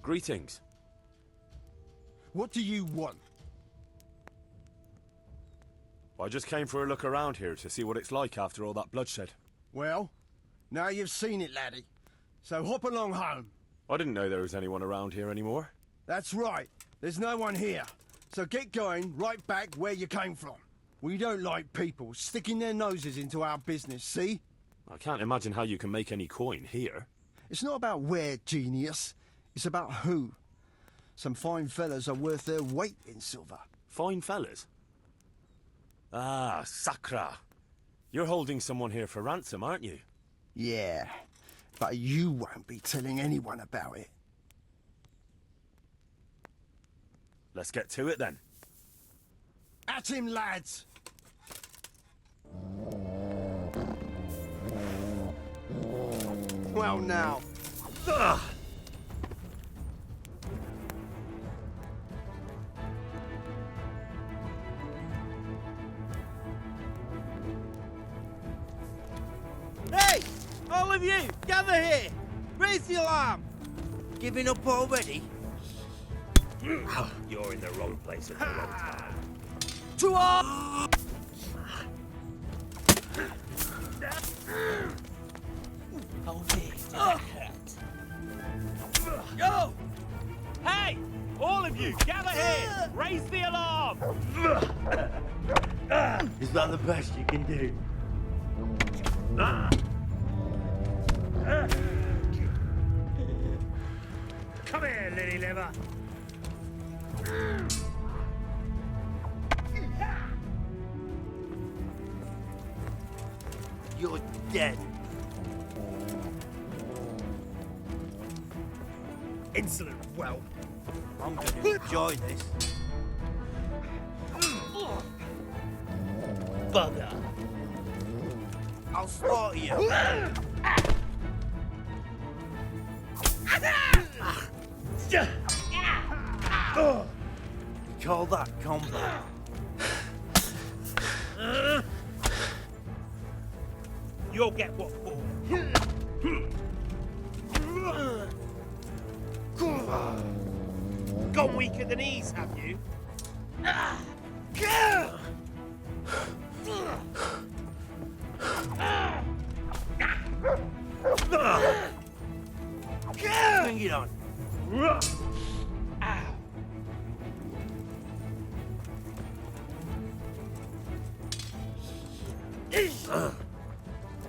Greetings. What do you want? I just came for a look around here to see what it's like after all that bloodshed. Well, now you've seen it, laddie. So hop along home. I didn't know there was anyone around here anymore. That's right. There's no one here. So get going right back where you came from. We don't like people sticking their noses into our business, see? I can't imagine how you can make any coin here. It's not about where, genius. It's about who. Some fine fellas are worth their weight in silver. Fine fellas? Ah, Sakra. You're holding someone here for ransom, aren't you? Yeah, but you won't be telling anyone about it. Let's get to it then. At him, lads! Well now. Ugh. Hey! All of you, gather here! Raise the alarm! Giving up already? You're in the wrong place at the wrong time. To all! Go! Hey! All of you, gather here! Raise the alarm! Is that the best you can do? Come here, lily liver! You're dead. Insolent whelp! I'm gonna enjoy this. Bugger! I'll slaughter you. You call that combat? You'll get what for. Gone weak at the knees, have you? Bring it on.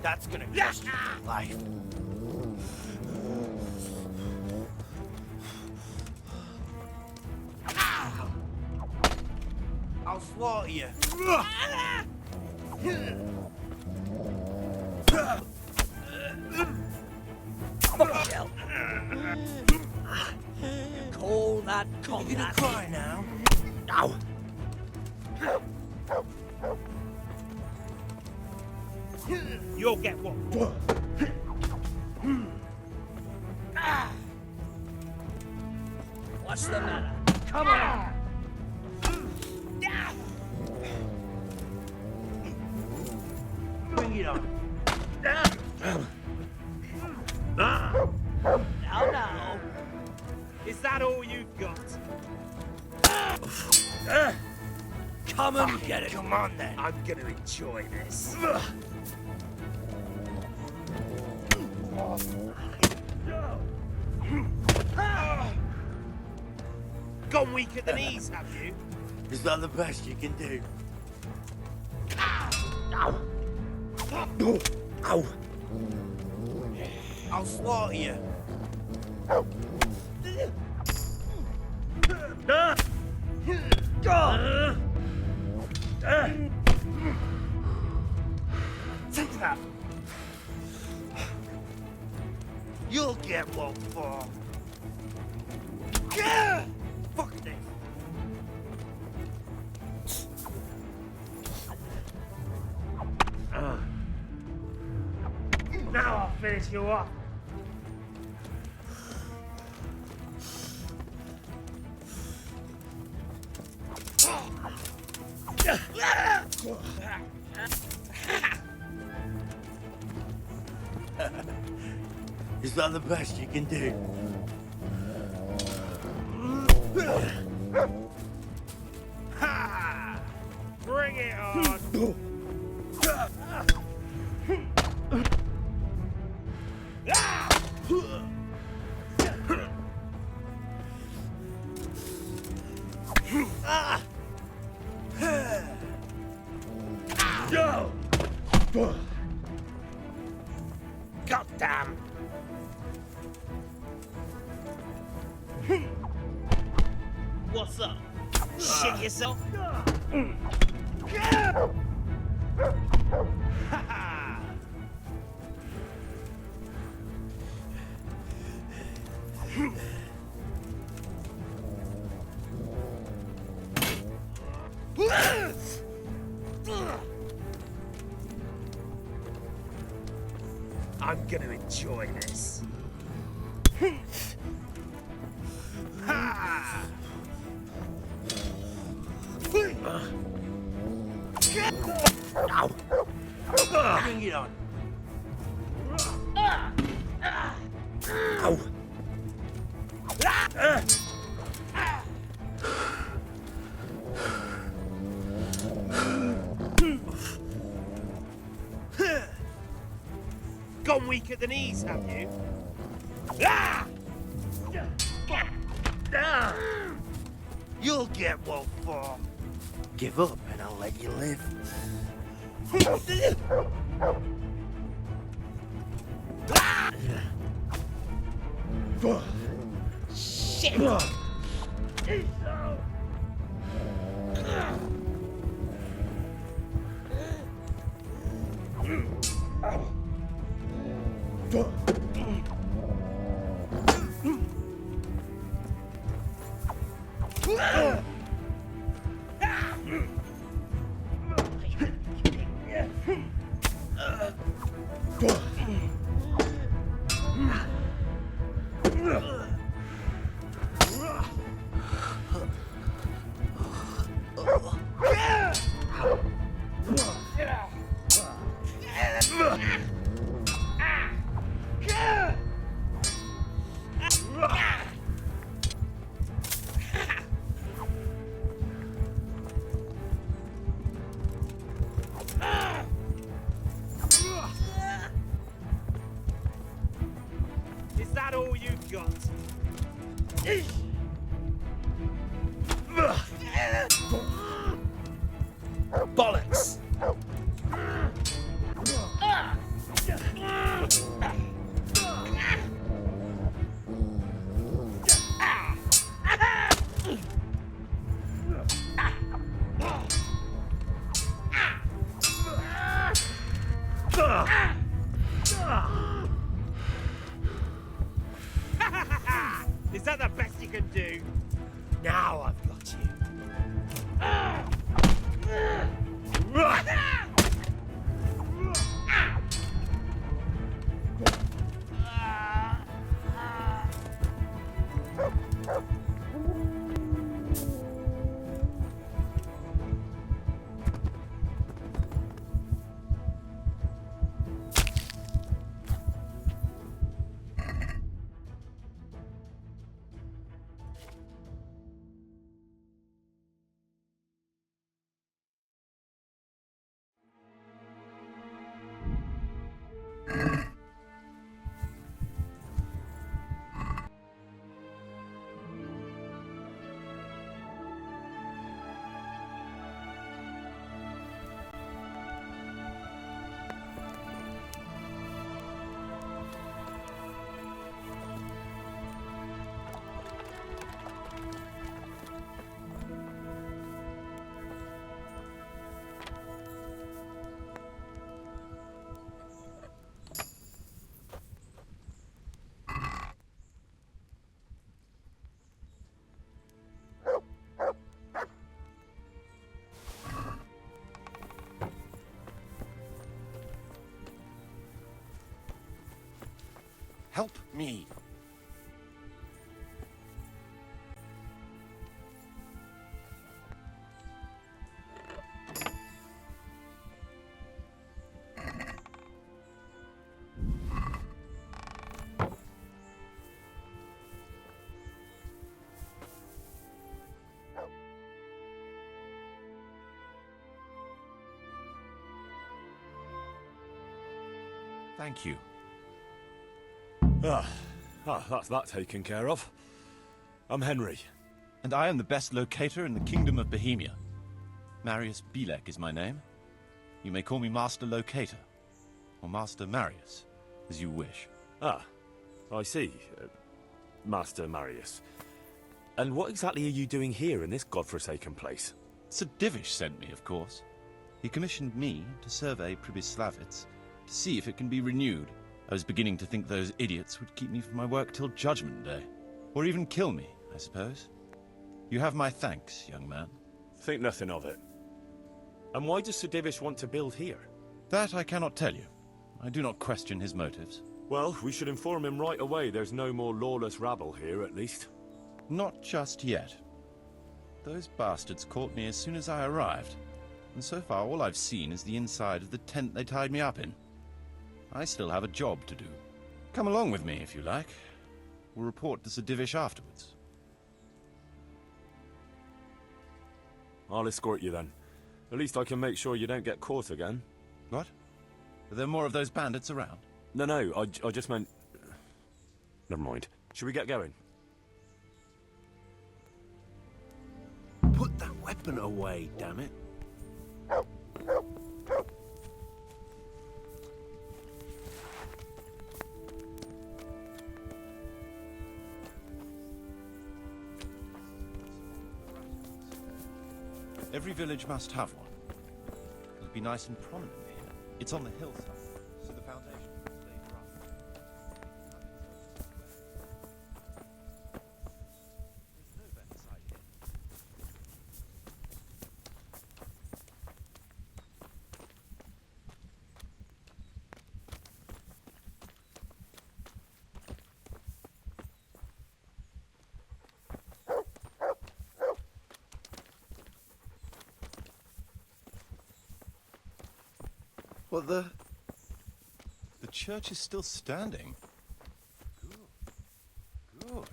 That's gonna cost you your life. I'll slaughter you. Hell. Call that combat. You gonna cry now? Ow. You'll get what? What's the matter? Come on! Bring it on. Now. Is that all you've got? Come and get it. Come on then. I'm gonna enjoy this. Gone weak at the knees, have you? Is that the best you can do? Ow! Ow! I'll slaughter you. Take that! You'll get what for. Fuck this. Now I'll finish you off. Is that the best you can do? Ha! Bring it on! Goddamn! What's up? Shit yourself? I'm gonna enjoy this. Ha! Ow! Bring it on. Ow! Gone weak at the knees, have you? You'll get one for. Give up and I'll let you live. Shit! Is that all you've got? Bollocks! Is that the best you can do? Now I've got you. Help me. Thank you. That's that taken care of. I'm Henry. And I am the best locator in the Kingdom of Bohemia. Marius Bilek is my name. You may call me Master Locator, or Master Marius, as you wish. Ah, I see. Master Marius. And what exactly are you doing here in this godforsaken place? Sir Divish sent me, of course. He commissioned me to survey Pribyslavitz, to see if it can be renewed. I was beginning to think those idiots would keep me from my work till Judgment Day. Or even kill me, I suppose. You have my thanks, young man. Think nothing of it. And why does Sir Divish want to build here? That I cannot tell you. I do not question his motives. Well, we should inform him right away there's no more lawless rabble here, at least. Not just yet. Those bastards caught me as soon as I arrived, and so far all I've seen is the inside of the tent they tied me up in. I still have a job to do. Come along with me, if you like. We'll report to Sir Divish afterwards. I'll escort you then. At least I can make sure you don't get caught again. What? Are there more of those bandits around? No, I just meant... Never mind. Should we get going? Put that weapon away, damn it. Every village must have one. It'll be nice and prominent here. It's on the hillside, so the foundation will stay dry. There's no better site here. What the church is still standing. Good.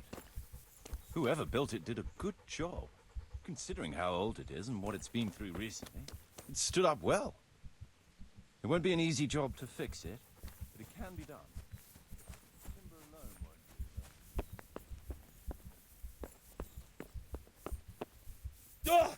Whoever built it did a good job. Considering how old it is and what it's been through recently, it stood up well. It won't be an easy job to fix it, but it can be done. Timber alone won't do, though. Ah!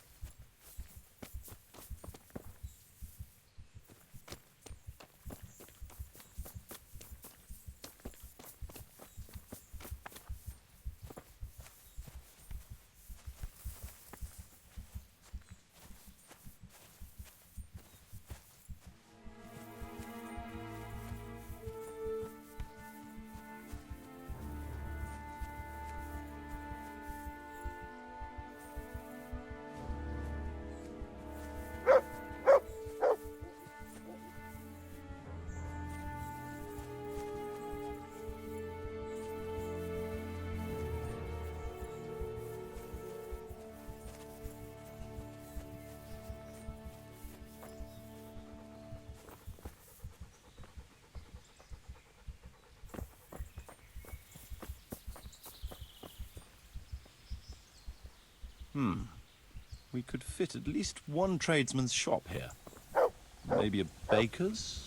We could fit at least one tradesman's shop here. Maybe a baker's?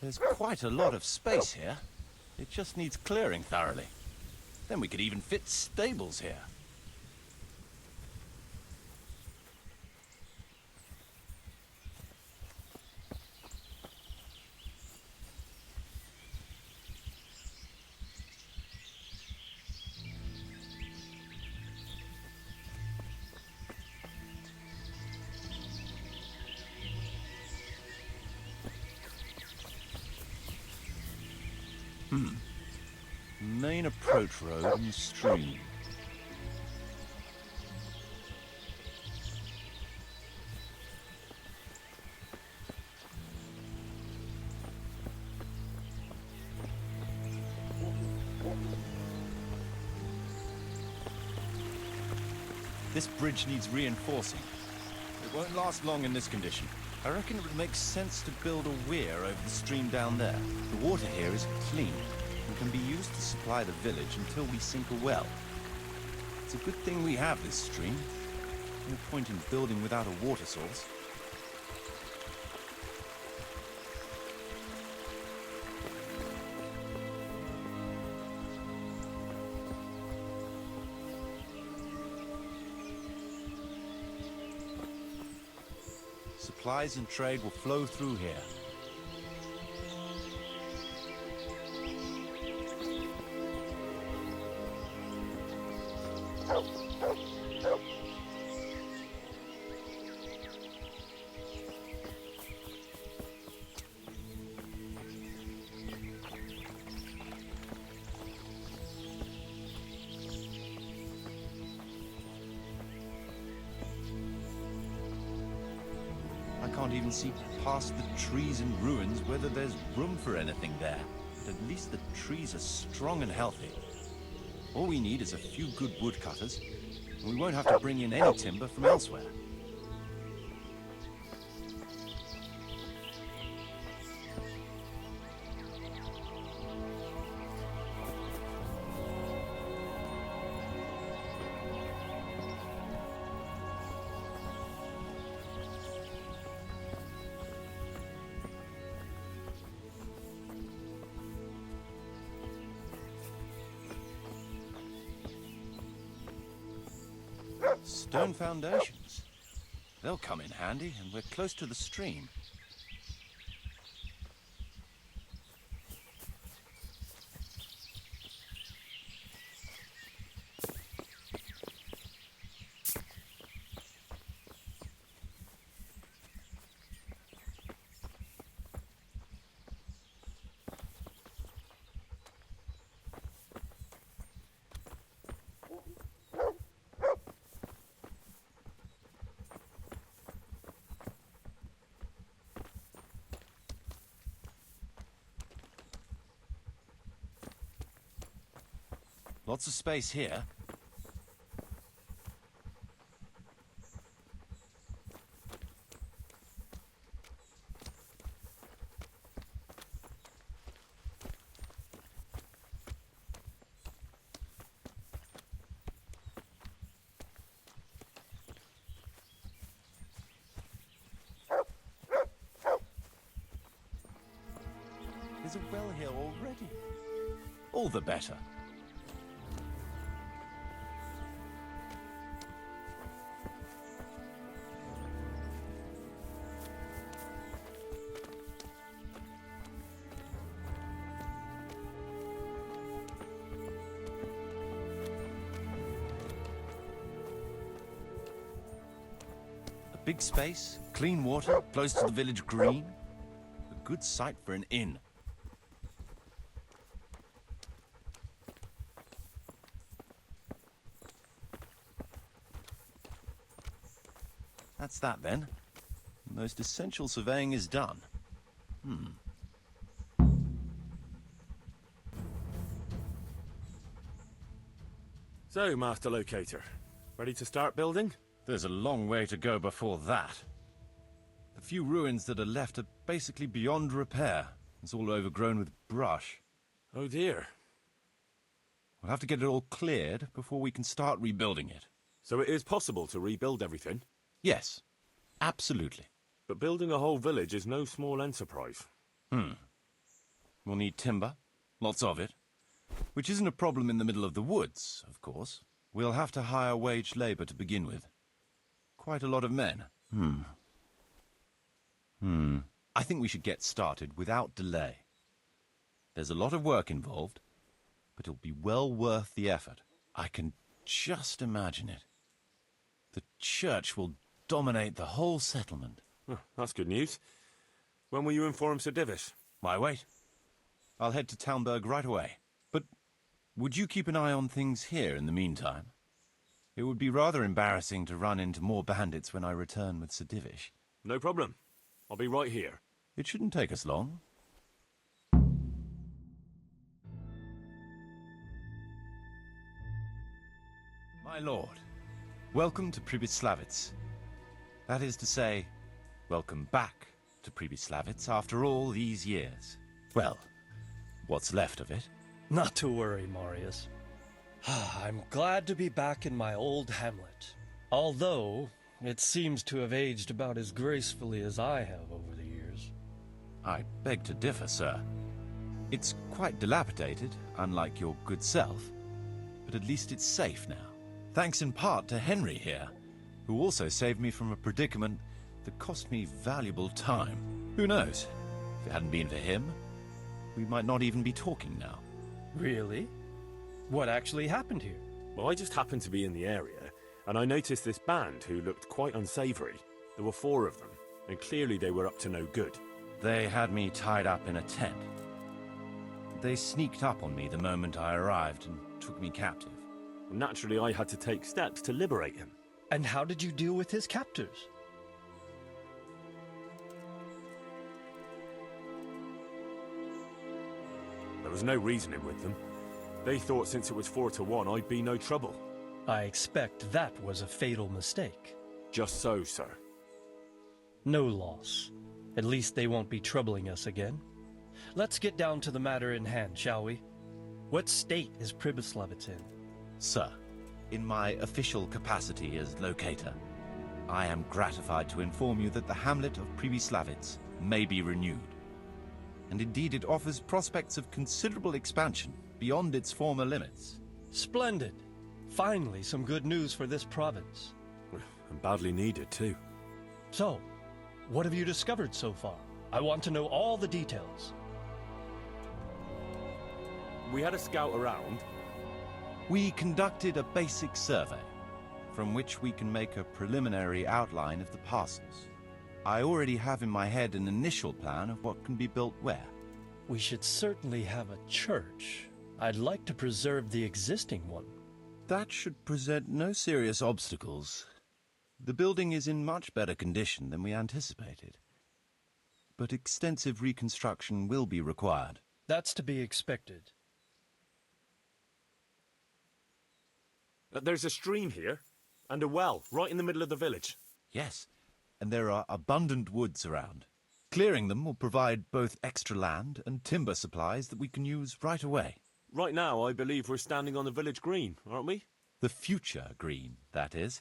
There's quite a lot of space here. It just needs clearing thoroughly. Then we could even fit stables here. Main approach road and stream. This bridge needs reinforcing. It won't last long in this condition. I reckon it would make sense to build a weir over the stream down there. The water here is clean and can be used to supply the village until we sink a well. It's a good thing we have this stream. No point in building without a water source. Supplies and trade will flow through here. I can't even see past the trees and ruins whether there's room for anything there. But at least the trees are strong and healthy. All we need is a few good woodcutters, and we won't have to bring in any timber from elsewhere. Stone foundations. They'll come in handy, and we're close to the stream. Lots of space here. There's a well here already. All the better. Big space, clean water, close to the village green. A good site for an inn. That's that then. The most essential surveying is done. So, Master Locator, ready to start building? There's a long way to go before that. The few ruins that are left are basically beyond repair. It's all overgrown with brush. Oh dear. We'll have to get it all cleared before we can start rebuilding it. So it is possible to rebuild everything? Yes, absolutely. But building a whole village is no small enterprise. We'll need timber, lots of it, which isn't a problem in the middle of the woods, of course. We'll have to hire wage labor to begin with. Quite a lot of men. I think we should get started without delay. There's a lot of work involved, but it'll be well worth the effort. I can just imagine it. The church will dominate the whole settlement. Oh, that's good news. When will you inform Sir Divish? Why wait? I'll head to Talmberg right away. But would you keep an eye on things here in the meantime? It would be rather embarrassing to run into more bandits when I return with Sir Divish. No problem. I'll be right here. It shouldn't take us long. My lord, Welcome to Pribyslavitz. That is to say, welcome back to Pribyslavitz after all these years. Well, what's left of it. Not to worry, Marius. I'm glad to be back in my old hamlet. Although, it seems to have aged about as gracefully as I have over the years. I beg to differ, sir. It's quite dilapidated, unlike your good self, but at least it's safe now. Thanks in part to Henry here, who also saved me from a predicament that cost me valuable time. Who knows? If it hadn't been for him, we might not even be talking now. Really? What actually happened here? Well, I just happened to be in the area, and I noticed this band who looked quite unsavory. There were 4 of them, and clearly they were up to no good. They had me tied up in a tent. They sneaked up on me the moment I arrived and took me captive. Naturally, I had to take steps to liberate him. And how did you deal with his captors? There was no reasoning with them. They thought since it was 4 to 1, I'd be no trouble. I expect that was a fatal mistake. Just so, sir. No loss. At least they won't be troubling us again. Let's get down to the matter in hand, shall we? What state is Pribyslavitz in? Sir, in my official capacity as locator, I am gratified to inform you that the hamlet of Pribyslavitz may be renewed. And indeed it offers prospects of considerable expansion beyond its former limits. Splendid. Finally, some good news for this province. And badly needed, too. So, what have you discovered so far? I want to know all the details. We had a scout around. We conducted a basic survey, from which we can make a preliminary outline of the parcels. I already have in my head an initial plan of what can be built where. We should certainly have a church. I'd like to preserve the existing one. That should present no serious obstacles. The building is in much better condition than we anticipated. But extensive reconstruction will be required. That's to be expected. There's a stream here, and a well, right in the middle of the village. Yes, and there are abundant woods around. Clearing them will provide both extra land and timber supplies that we can use right away. Right now, I believe we're standing on the village green, aren't we? The future green, that is.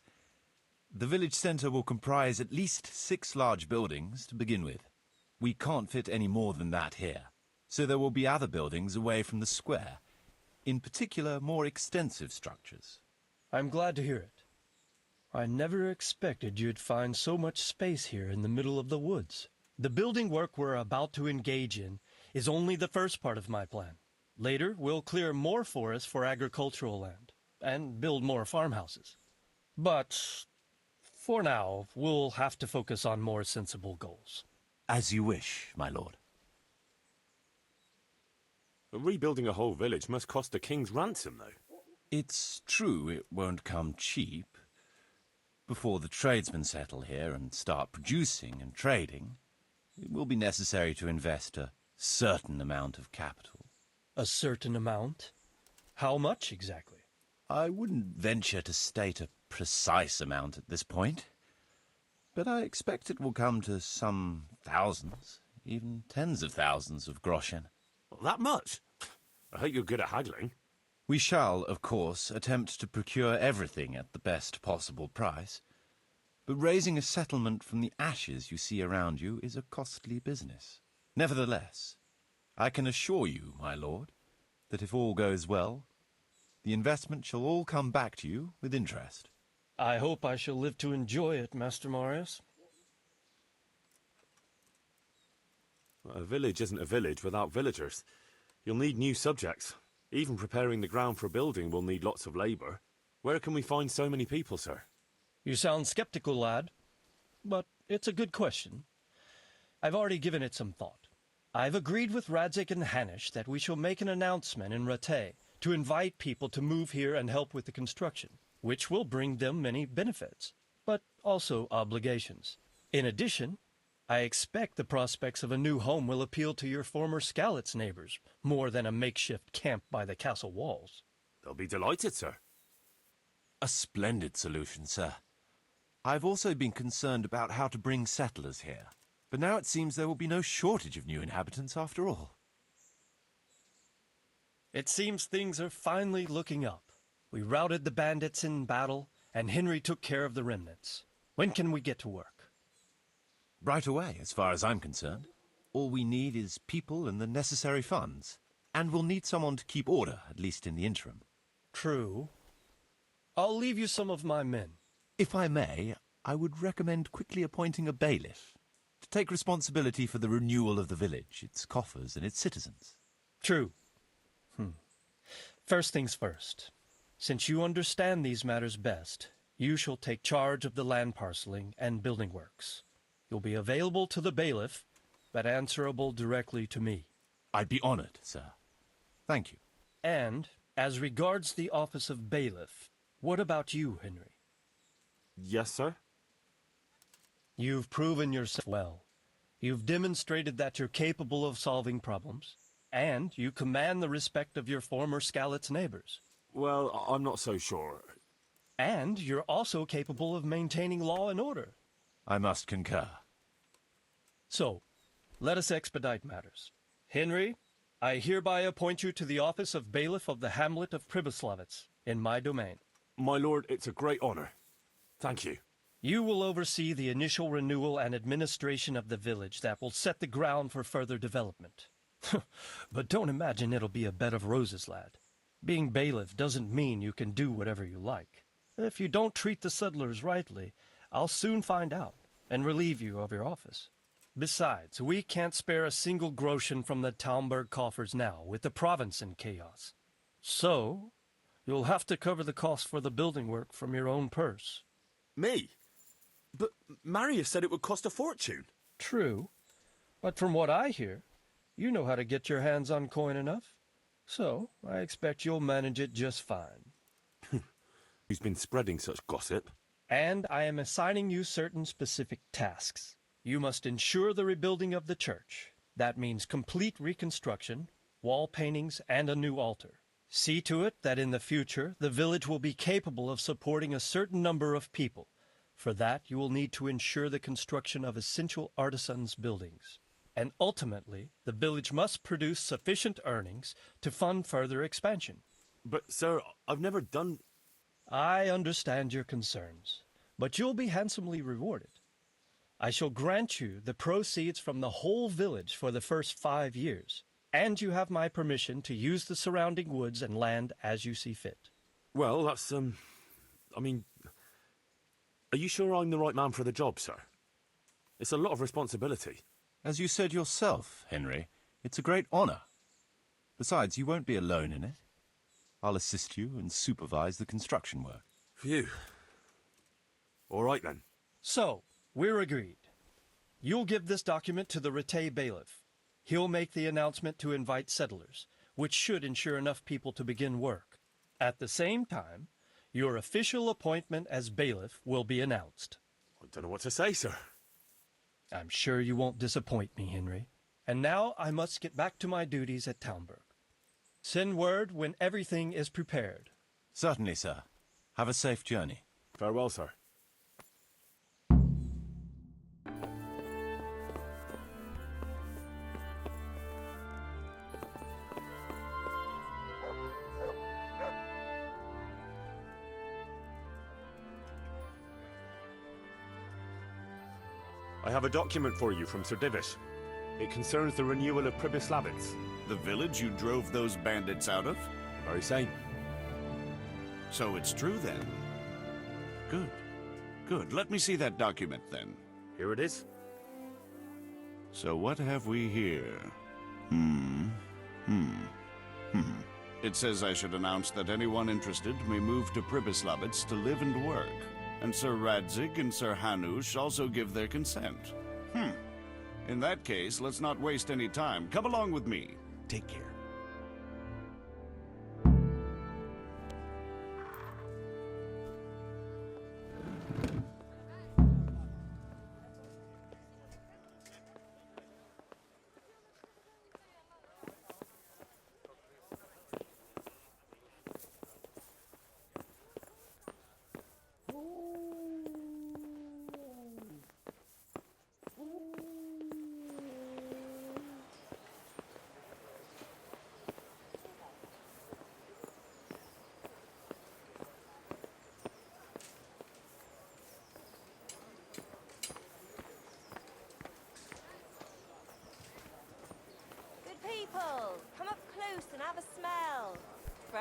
The village centre will comprise at least 6 large buildings to begin with. We can't fit any more than that here, so there will be other buildings away from the square, in particular more extensive structures. I'm glad to hear it. I never expected you'd find so much space here in the middle of the woods. The building work we're about to engage in is only the first part of my plan. Later, we'll clear more forest for agricultural land and build more farmhouses. But for now, we'll have to focus on more sensible goals. As you wish, my lord. Rebuilding a whole village must cost a king's ransom, though. It's true it won't come cheap. Before the tradesmen settle here and start producing and trading, it will be necessary to invest a certain amount of capital. A certain amount? How much exactly? I wouldn't venture to state a precise amount at this point, but I expect it will come to some thousands, even tens of thousands of groschen. That much? I hope you're good at haggling. We shall, of course, attempt to procure everything at the best possible price, but raising a settlement from the ashes you see around you is a costly business. Nevertheless, I can assure you, my lord, that if all goes well, the investment shall all come back to you with interest. I hope I shall live to enjoy it, Master Marius. A village isn't a village without villagers. You'll need new subjects. Even preparing the ground for building will need lots of labour. Where can we find so many people, sir? You sound skeptical, lad. But it's a good question. I've already given it some thought. I've agreed with Radzik and Hanish that we shall make an announcement in Rattay to invite people to move here and help with the construction, which will bring them many benefits, but also obligations. In addition, I expect the prospects of a new home will appeal to your former Skalitz neighbors, more than a makeshift camp by the castle walls. They'll be delighted, sir. A splendid solution, sir. I've also been concerned about how to bring settlers here. But now it seems there will be no shortage of new inhabitants after all. It seems things are finally looking up. We routed the bandits in battle, and Henry took care of the remnants. When can we get to work? Right away, as far as I'm concerned. All we need is people and the necessary funds. And we'll need someone to keep order, at least in the interim. True. I'll leave you some of my men. If I may, I would recommend quickly appointing a bailiff to take responsibility for the renewal of the village, its coffers and its citizens. True. First things first. Since you understand these matters best, you shall take charge of the land parceling and building works. You'll be available to the bailiff, but answerable directly to me. I'd be honored, sir. Thank you. And, as regards the office of bailiff, what about you, Henry? Yes, sir? You've proven yourself well. You've demonstrated that you're capable of solving problems, and you command the respect of your former Skalitz neighbors. Well, I'm not so sure. And you're also capable of maintaining law and order. I must concur. So, let us expedite matters. Henry, I hereby appoint you to the office of bailiff of the hamlet of Pribyslavitz, in my domain. My lord, it's a great honor. Thank you. You will oversee the initial renewal and administration of the village that will set the ground for further development. But don't imagine it'll be a bed of roses, lad. Being bailiff doesn't mean you can do whatever you like. If you don't treat the settlers rightly, I'll soon find out and relieve you of your office. Besides, we can't spare a single groschen from the Talmberg coffers now, with the province in chaos. So, you'll have to cover the cost for the building work from your own purse. Me? But Marius said it would cost a fortune. True, but from what I hear, you know how to get your hands on coin enough. So, I expect you'll manage it just fine. Who's been spreading such gossip? And I am assigning you certain specific tasks. You must ensure the rebuilding of the church. That means complete reconstruction, wall paintings, and a new altar. See to it that in the future, the village will be capable of supporting a certain number of people. For that, you will need to ensure the construction of essential artisans' buildings. And ultimately, the village must produce sufficient earnings to fund further expansion. But, sir, I've never done... I understand your concerns, but you'll be handsomely rewarded. I shall grant you the proceeds from the whole village for the first 5 years, and you have my permission to use the surrounding woods and land as you see fit. Well, that's, I mean... Are you sure I'm the right man for the job, sir? It's a lot of responsibility. As you said yourself, Henry, it's a great honor. Besides, you won't be alone in it. I'll assist you and supervise the construction work. Phew. All right, then. So, we're agreed. You'll give this document to the Rattay bailiff. He'll make the announcement to invite settlers, which should ensure enough people to begin work. At the same time, your official appointment as bailiff will be announced. I don't know what to say, sir. I'm sure you won't disappoint me, Henry. And now I must get back to my duties at Talmberg. Send word when everything is prepared. Certainly, sir. Have a safe journey. Farewell, sir. I have a document for you from Sir Divish. It concerns the renewal of Pribyslavitz. The village you drove those bandits out of? Very same. So it's true then? Good. Good. Let me see that document then. Here it is. So what have we here? It says I should announce that anyone interested may move to Pribyslavitz to live and work. And Sir Radzig and Sir Hanush also give their consent. In that case, let's not waste any time. Come along with me. Take care.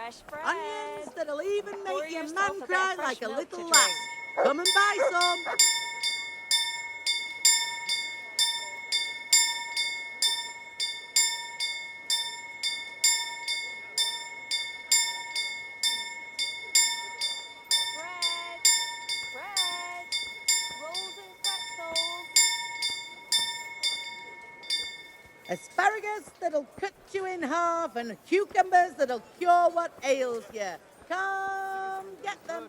Fresh bread. Onions that'll even Pour make your yourself man a bit cry of fresh like a milk to little drink. lass. Come and buy some. Bread. Bread. Rolls and pretzels. Asparagus that'll cut you in half and cucumbers that'll cure what ails you. Come get them.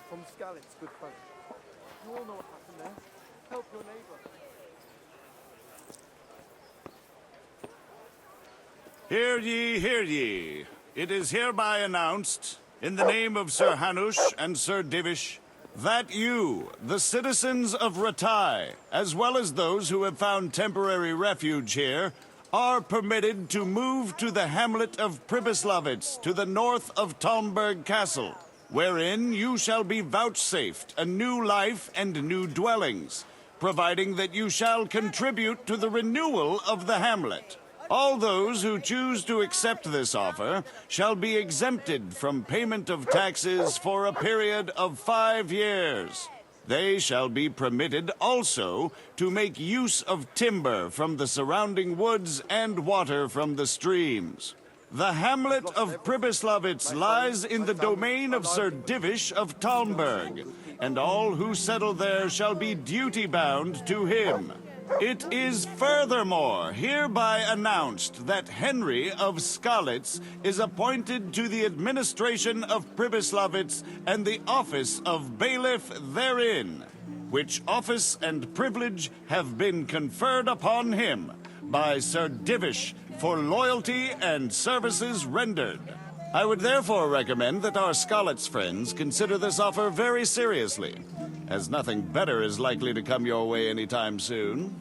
From Skalitz, good folk. You all know what happened there. Help your neighbour. Hear ye, hear ye. It is hereby announced, in the name of Sir Hanush and Sir Divish, that you, the citizens of Ratai, as well as those who have found temporary refuge here, are permitted to move to the hamlet of Pribyslavitz to the north of Talmberg Castle, wherein you shall be vouchsafed a new life and new dwellings, providing that you shall contribute to the renewal of the hamlet. All those who choose to accept this offer shall be exempted from payment of taxes for a period of 5 years. They shall be permitted also to make use of timber from the surrounding woods and water from the streams. The hamlet of Pribyslavitz lies in the domain of Sir Divish of Talmberg, and all who settle there shall be duty-bound to him. It is furthermore hereby announced that Henry of Skalitz is appointed to the administration of Pribyslavitz and the office of bailiff therein, which office and privilege have been conferred upon him by Sir Divish for loyalty and services rendered. I would therefore recommend that our Skalitz friends consider this offer very seriously, as nothing better is likely to come your way anytime soon.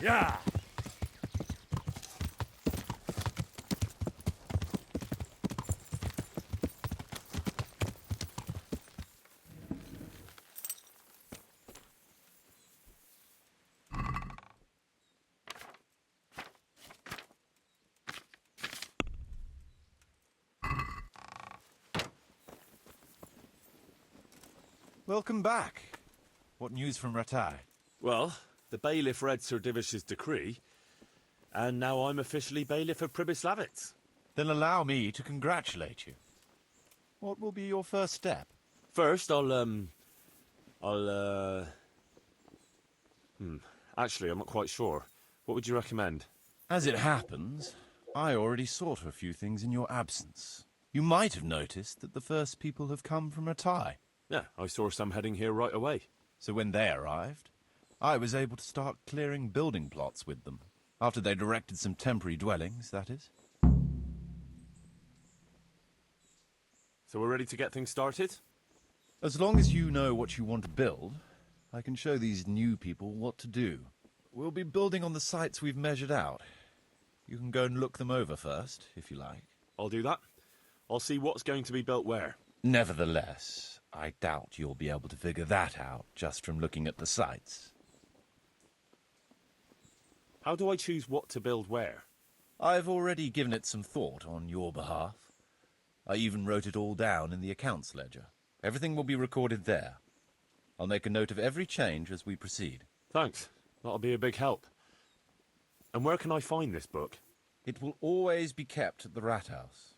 Yeah. Welcome back. What news from Ratai? Well, the bailiff read Sir Divish's decree, and now I'm officially bailiff of Pribyslavitz. Then allow me to congratulate you. What will be your first step? First, actually, I'm not quite sure. What would you recommend? As it happens, I already sought a few things in your absence. You might have noticed that the first people have come from Ratai. Yeah, I saw some heading here right away. So when they arrived, I was able to start clearing building plots with them. After they'd erected some temporary dwellings, that is. So we're ready to get things started? As long as you know what you want to build, I can show these new people what to do. We'll be building on the sites we've measured out. You can go and look them over first, if you like. I'll do that. I'll see what's going to be built where. Nevertheless, I doubt you'll be able to figure that out just from looking at the sites. How do I choose what to build where? I've already given it some thought on your behalf. I even wrote it all down in the accounts ledger. Everything will be recorded there. I'll make a note of every change as we proceed. Thanks. That'll be a big help. And where can I find this book? It will always be kept at the Rat House.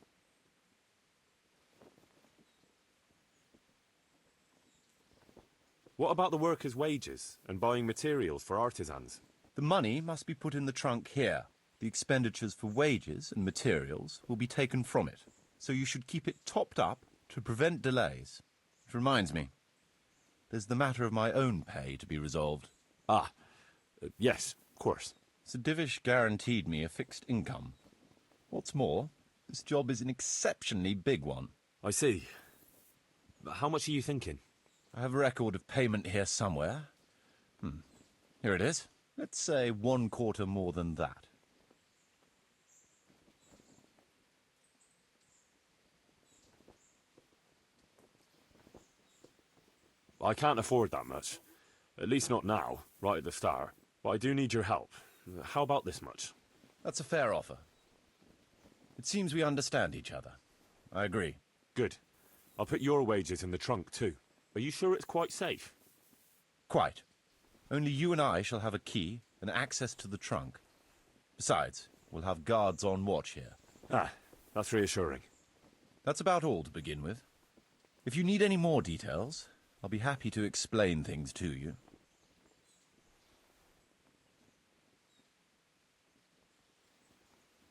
What about the workers' wages and buying materials for artisans? The money must be put in the trunk here. The expenditures for wages and materials will be taken from it, so you should keep it topped up to prevent delays. It reminds me, there's the matter of my own pay to be resolved. Yes, of course. Sir Divish guaranteed me a fixed income. What's more, this job is an exceptionally big one. I see. But how much are you thinking? I have a record of payment here somewhere. Here it is. Let's say 1/4 more than that. I can't afford that much. At least not now, right at the start. But I do need your help. How about this much? That's a fair offer. It seems we understand each other. I agree. Good. I'll put your wages in the trunk too. Are you sure it's quite safe? Quite. Only you and I shall have a key and access to the trunk. Besides, we'll have guards on watch here. That's reassuring. That's about all to begin with. If you need any more details, I'll be happy to explain things to you.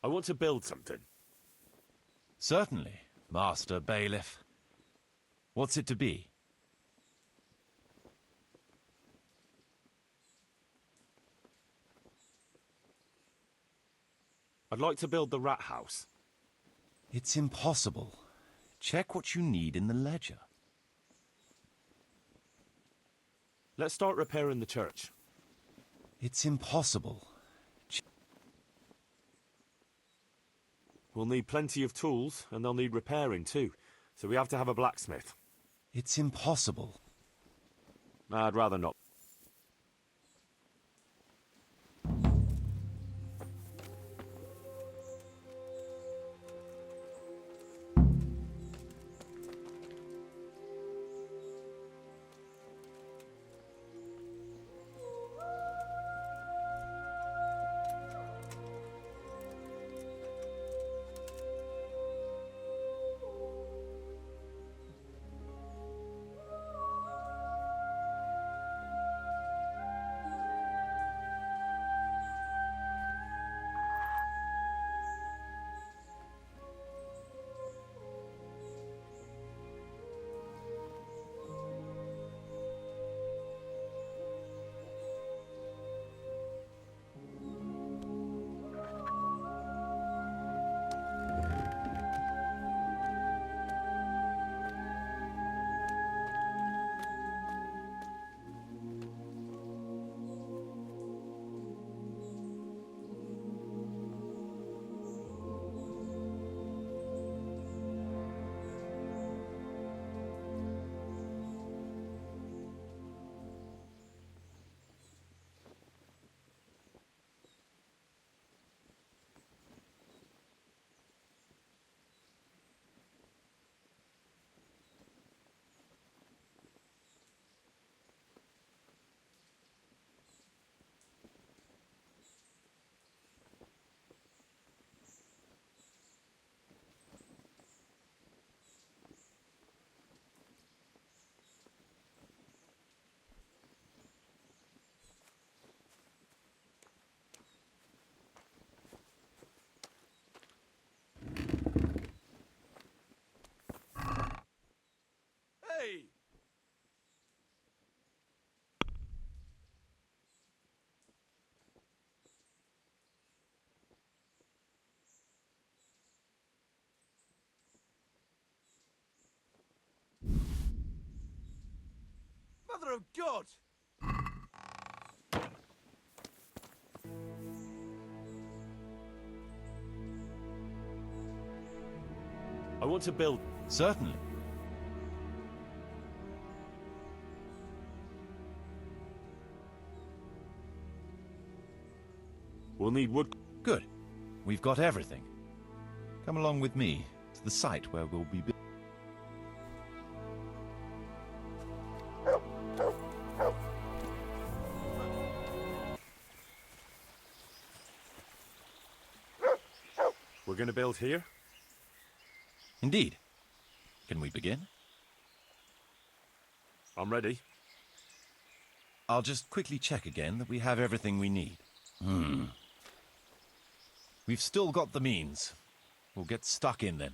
I want to build something. Certainly, Master Bailiff. What's it to be? I'd like to build the rat house. It's impossible. Check what you need in the ledger. Let's start repairing the church. It's impossible. We'll need plenty of tools, and they'll need repairing too. So we have to have a blacksmith. It's impossible. I'd rather not. Mother of God! I want to build... Certainly. We'll need wood... Good. We've got everything. Come along with me to the site where we'll be building. We're going to build here? Indeed. Can we begin? I'm ready. I'll just quickly check again that we have everything we need. We've still got the means. We'll get stuck in then.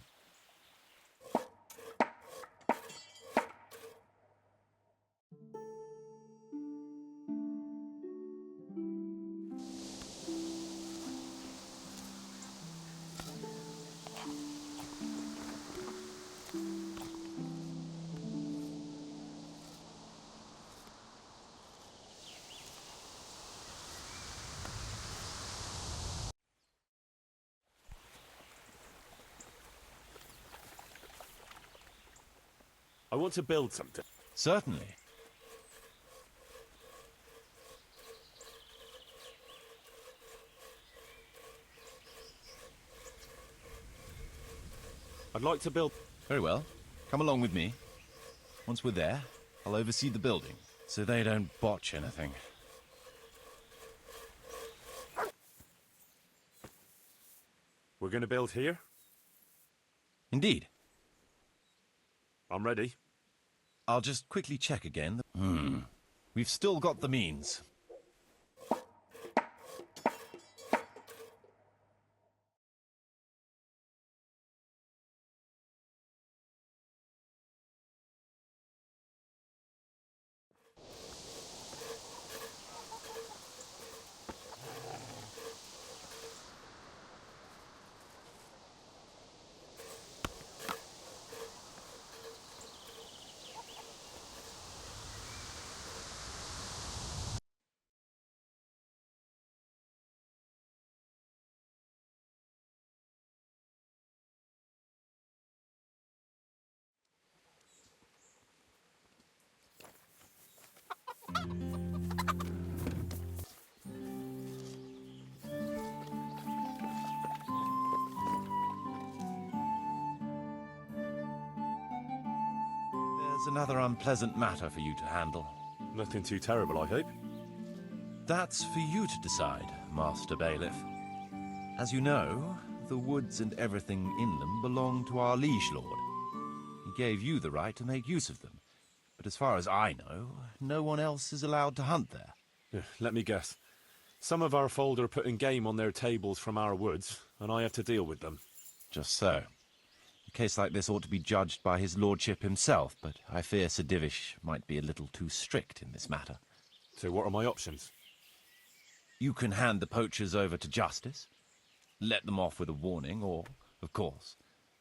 I want to build something. Certainly. I'd like to build... Very well. Come along with me. Once we're there, I'll oversee the building, so they don't botch anything. We're going to build here? Indeed. I'm ready. I'll just quickly check again. We've still got the means. There's another unpleasant matter for you to handle. Nothing too terrible, I hope. That's for you to decide, Master Bailiff. As you know, the woods and everything in them belong to our liege lord. He gave you the right to make use of them. But as far as I know, no one else is allowed to hunt there. Let me guess. Some of our fold are putting game on their tables from our woods, and I have to deal with them. Just so. A case like this ought to be judged by his lordship himself, but I fear Sir Divish might be a little too strict in this matter. So what are my options? You can hand the poachers over to justice, let them off with a warning, or, of course,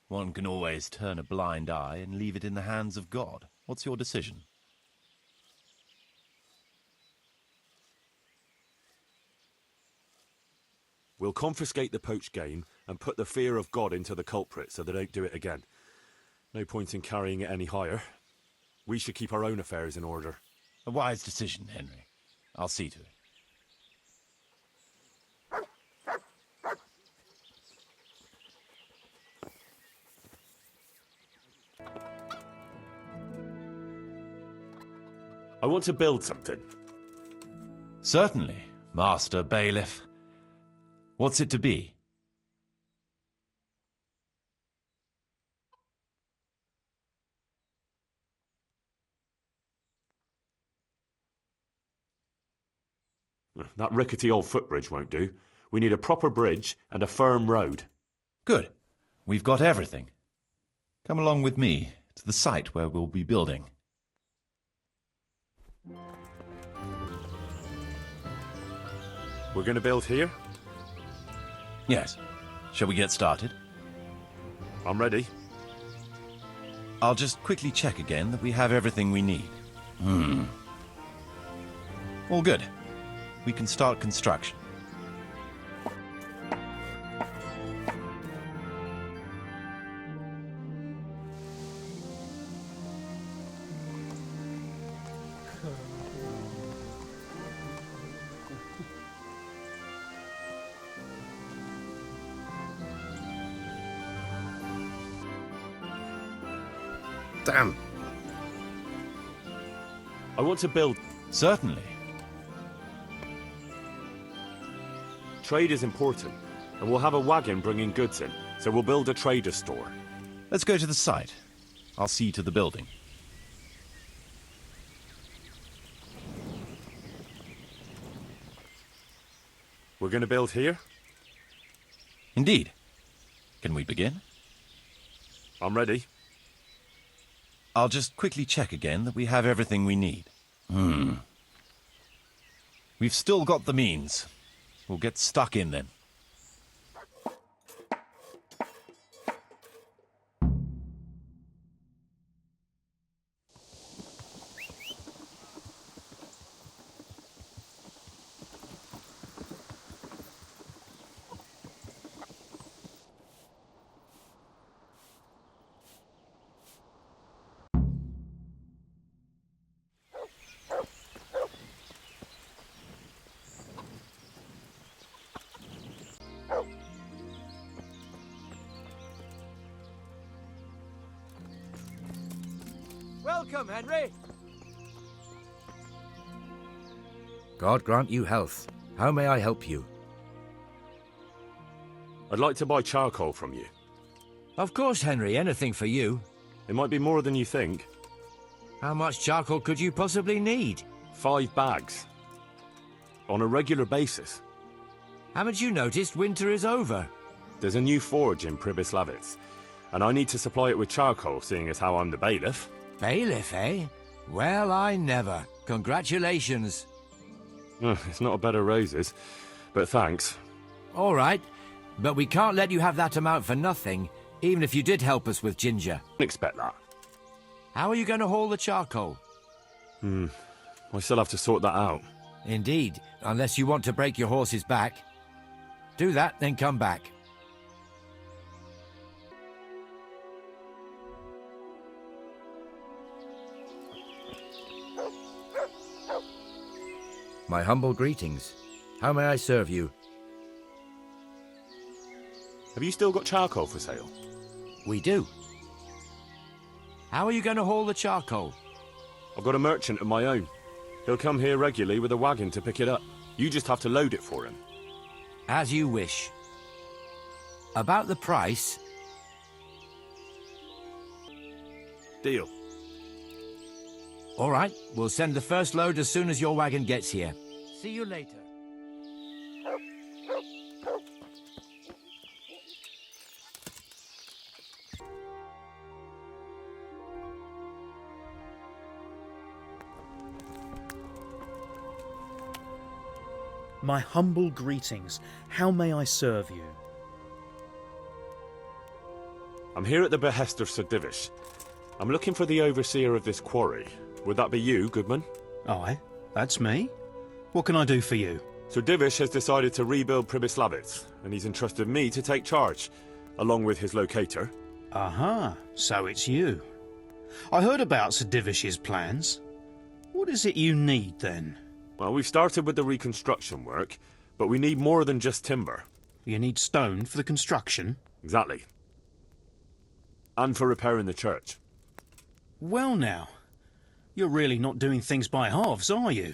one can always turn a blind eye and leave it in the hands of God. What's your decision? We'll confiscate the poached game and put the fear of God into the culprit so they don't do it again. No point in carrying it any higher. We should keep our own affairs in order. A wise decision, Henry. I'll see to it. I want to build something. Certainly, Master Bailiff. What's it to be? That rickety old footbridge won't do. We need a proper bridge and a firm road. Good. We've got everything. Come along with me to the site where we'll be building. We're going to build here? Yes. Shall we get started? I'm ready. I'll just quickly check again that we have everything we need. All good. We can start construction. Damn. I want to build... Certainly. Trade is important, and we'll have a wagon bringing goods in, so we'll build a trader's store. Let's go to the site. I'll see to the building. We're going to build here? Indeed. Can we begin? I'm ready. I'll just quickly check again that we have everything we need. We've still got the means. We'll get stuck in then. Welcome, Henry. God grant you health. How may I help you? I'd like to buy charcoal from you. Of course, Henry. Anything for you. It might be more than you think. How much charcoal could you possibly need? 5 bags. On a regular basis. Haven't you noticed winter is over? There's a new forge in Pribyslavitz, and I need to supply it with charcoal, seeing as how I'm the bailiff. Bailiff, eh? Well, I never. Congratulations. It's not a bed of roses, but thanks. All right, but we can't let you have that amount for nothing, even if you did help us with ginger. Expect that. How are you going to haul the charcoal? I still have to sort that out. Indeed, unless you want to break your horse's back. Do that, then come back. My humble greetings. How may I serve you? Have you still got charcoal for sale? We do. How are you going to haul the charcoal? I've got a merchant of my own. He'll come here regularly with a wagon to pick it up. You just have to load it for him. As you wish. About the price? Deal. All right, we'll send the first load as soon as your wagon gets here. See you later. My humble greetings. How may I serve you? I'm here at the behest of Sir Divish. I'm looking for the overseer of this quarry. Would that be you, Goodman? Aye, that's me. What can I do for you? Sir Divish has decided to rebuild Pribyslavitz, and he's entrusted me to take charge, along with his locator. Aha, so it's you. I heard about Sir Divish's plans. What is it you need, then? Well, we've started with the reconstruction work, but we need more than just timber. You need stone for the construction? Exactly. And for repairing the church. Well now, you're really not doing things by halves, are you?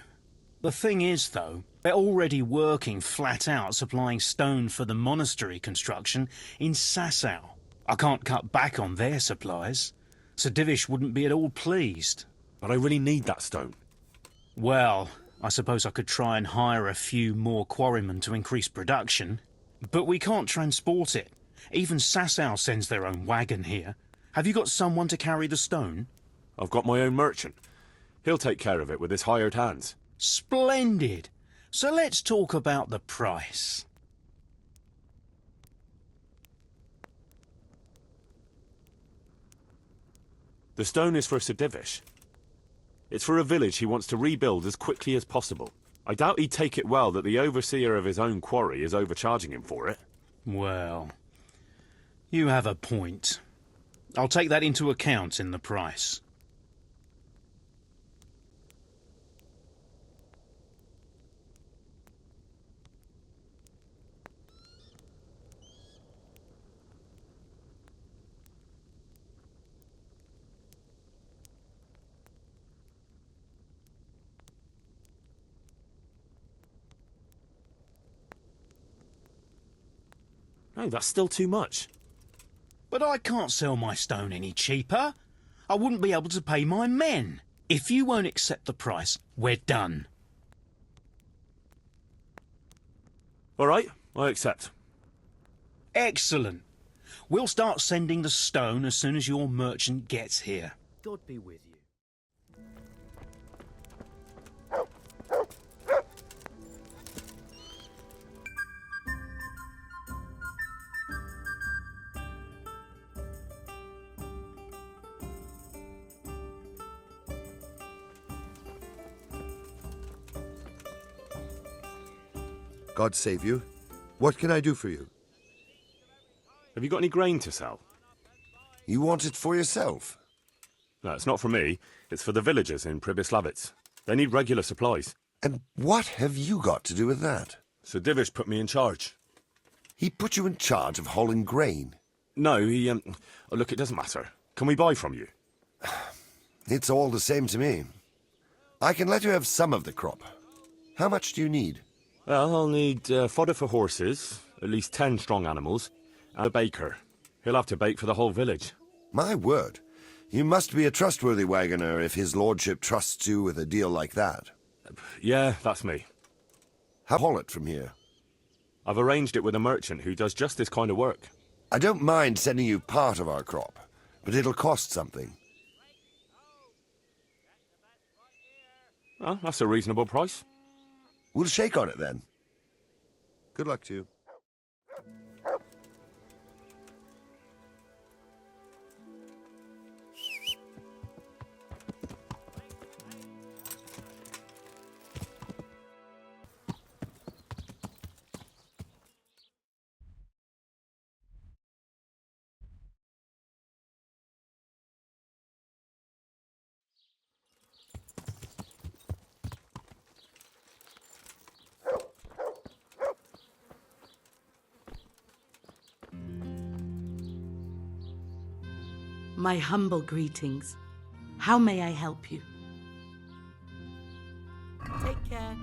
The thing is, though, they're already working flat out supplying stone for the monastery construction in Sasau. I can't cut back on their supplies. Sir Divish wouldn't be at all pleased. But I really need that stone. Well, I suppose I could try and hire a few more quarrymen to increase production. But we can't transport it. Even Sasau sends their own wagon here. Have you got someone to carry the stone? I've got my own merchant. He'll take care of it with his hired hands. Splendid! So let's talk about the price. The stone is for Sir Divish. It's for a village he wants to rebuild as quickly as possible. I doubt he'd take it well that the overseer of his own quarry is overcharging him for it. Well, you have a point. I'll take that into account in the price. Oh, that's still too much. But I can't sell my stone any cheaper. I wouldn't be able to pay my men. If you won't accept the price, we're done. All right, I accept. Excellent. We'll start sending the stone as soon as your merchant gets here. God be with you. God save you. What can I do for you? Have you got any grain to sell? You want it for yourself? No, it's not for me. It's for the villagers in Pribyslavitz. They need regular supplies. And what have you got to do with that? Sir Divish put me in charge. He put you in charge of hauling grain? No, he, oh, look, it doesn't matter. Can we buy from you? It's all the same to me. I can let you have some of the crop. How much do you need? Well, I'll need fodder for horses, at least 10 strong animals, and a baker. He'll have to bake for the whole village. My word. You must be a trustworthy wagoner if his lordship trusts you with a deal like that. Yeah, that's me. How haul it from here? I've arranged it with a merchant who does just this kind of work. I don't mind sending you part of our crop, but it'll cost something. Well, that's a reasonable price. We'll shake on it then. Good luck to you. My humble greetings. How may I help you? Take care.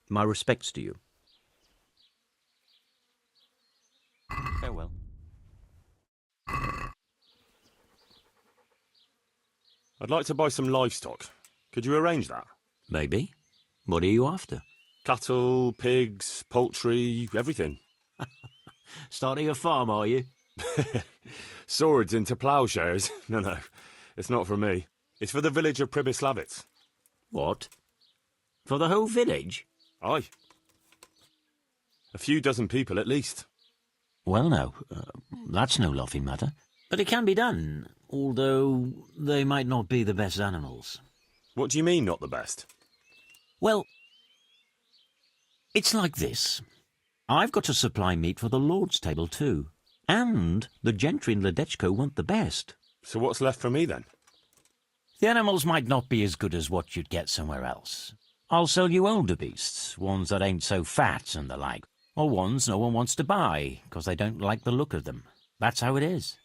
My respects to you. Farewell. I'd like to buy some livestock. Could you arrange that? Maybe. What are you after? Cattle, pigs, poultry, everything. Starting a farm, are you? Swords into ploughshares. No, it's not for me. It's for the village of Pribyslavitz. What? For the whole village? Aye. A few dozen people at least. Well, no, that's no laughing matter. But it can be done, although they might not be the best animals. What do you mean, not the best? Well, it's like this. I've got to supply meat for the Lord's table too. And the gentry in Ledechko want the best. So what's left for me then? The animals might not be as good as what you'd get somewhere else. I'll sell you older beasts, ones that ain't so fat and the like, or ones no one wants to buy, 'cause they don't like the look of them. That's how it is.